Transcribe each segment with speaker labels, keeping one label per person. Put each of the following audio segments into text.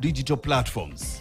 Speaker 1: digital platforms.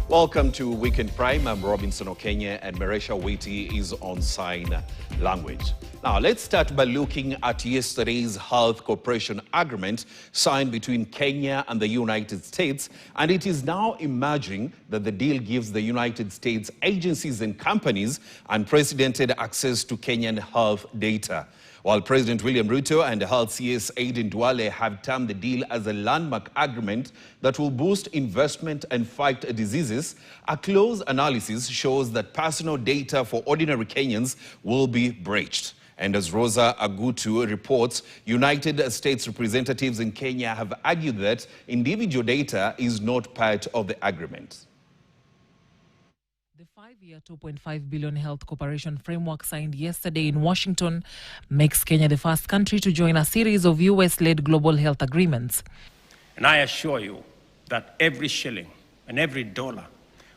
Speaker 2: Welcome to Weekend Prime. I'm Robinson Okenya and Maresha Witi is on sign language. Now, let's start by looking at yesterday's health cooperation agreement signed between Kenya and the United States. And it is now emerging that the deal gives the United States agencies and companies unprecedented access to Kenyan health data. While President William Ruto and Health CS Aden Duale have termed the deal as a landmark agreement that will boost investment and fight diseases, a close analysis shows that personal data for ordinary Kenyans will be breached. And as Rosa Agutu reports, United States representatives in Kenya have argued that individual data is not part of the agreement.
Speaker 3: The 5-year $2.5 billion health cooperation framework signed yesterday in Washington makes Kenya the first country to join a series of US-led global health agreements.
Speaker 4: And I assure you that every shilling and every dollar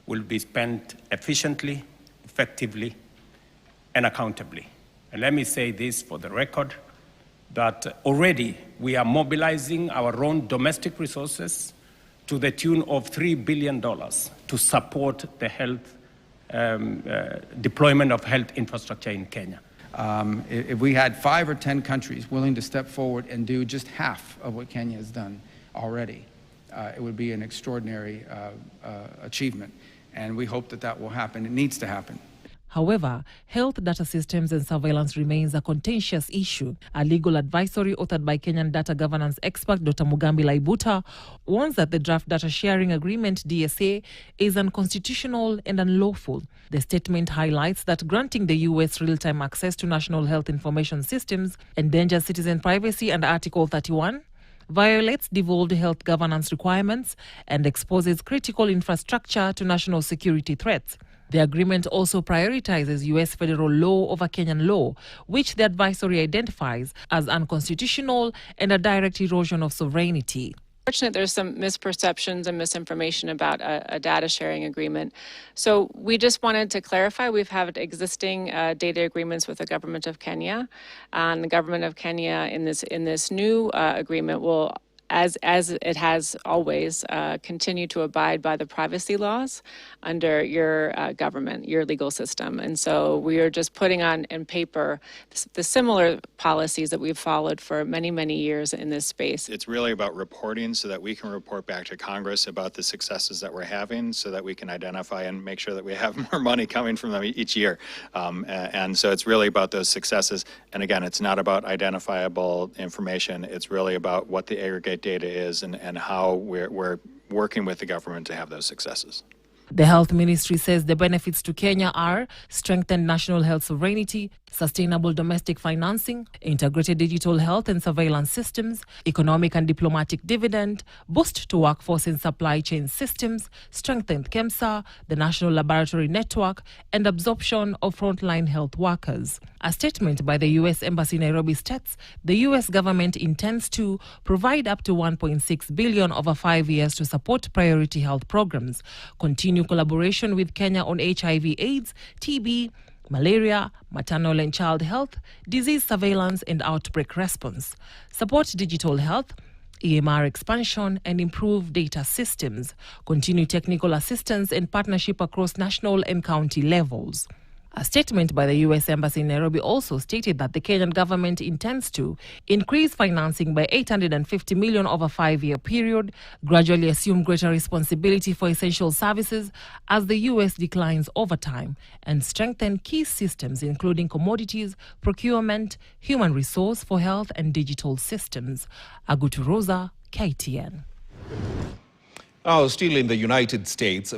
Speaker 4: will be spent efficiently, effectively, and accountably. And let me say this for the record, that already we are mobilizing our own domestic resources to the tune of $3 billion to support the health deployment of health infrastructure in Kenya.
Speaker 5: If we had 5 or 10 countries willing to step forward and do just half of what Kenya has done already, it would be an extraordinary achievement. And we hope that that will happen. It needs to happen.
Speaker 3: However, health data systems and surveillance remains a contentious issue. A legal advisory authored by Kenyan data governance expert Dr. Mugambi Laibuta warns that the draft data sharing agreement DSA is unconstitutional and unlawful. The statement highlights that granting the US real-time access to national health information systems endangers citizen privacy under Article 31, violates devolved health governance requirements, and exposes critical infrastructure to national security threats. The agreement also prioritizes U.S. federal law over Kenyan law, which the advisory identifies as unconstitutional and a direct erosion of sovereignty.
Speaker 6: Unfortunately, there's some misperceptions and misinformation about a data sharing agreement. So we just wanted to clarify, we've had existing data agreements with the government of Kenya, and the government of Kenya in this new agreement will, as it has always, continue to abide by the privacy laws under your government, your legal system. And so we are just putting on paper the similar policies that we've followed for many, many years in this space.
Speaker 7: It's really about reporting so that we can report back to Congress about the successes that we're having so that we can identify and make sure that we have more money coming from them each year. And so it's really about those successes. And again, it's not about identifiable information. It's really about what the aggregate data is and how we're working with the government to have those successes.
Speaker 3: The Health Ministry says the benefits to Kenya are strengthened national health sovereignty, sustainable domestic financing, integrated digital health and surveillance systems, economic and diplomatic dividend, boost to workforce and supply chain systems, strengthened KEMSA, the National Laboratory Network, and absorption of frontline health workers. A statement by the U.S. Embassy in Nairobi states the U.S. government intends to provide up to $1.6 billion over 5 years to support priority health programs, continue collaboration with Kenya on HIV/AIDS, TB, malaria, maternal and child health, disease surveillance and outbreak response, support digital health, EMR expansion and improve data systems, continue technical assistance and partnership across national and county levels. A statement by the U.S. Embassy in Nairobi also stated that the Kenyan government intends to increase financing by $850 million over a 5-year period, gradually assume greater responsibility for essential services as the U.S. declines over time, and strengthen key systems including commodities, procurement, human resource for health and digital systems. Agutu Rosa, KTN.
Speaker 2: Now, still in the United States,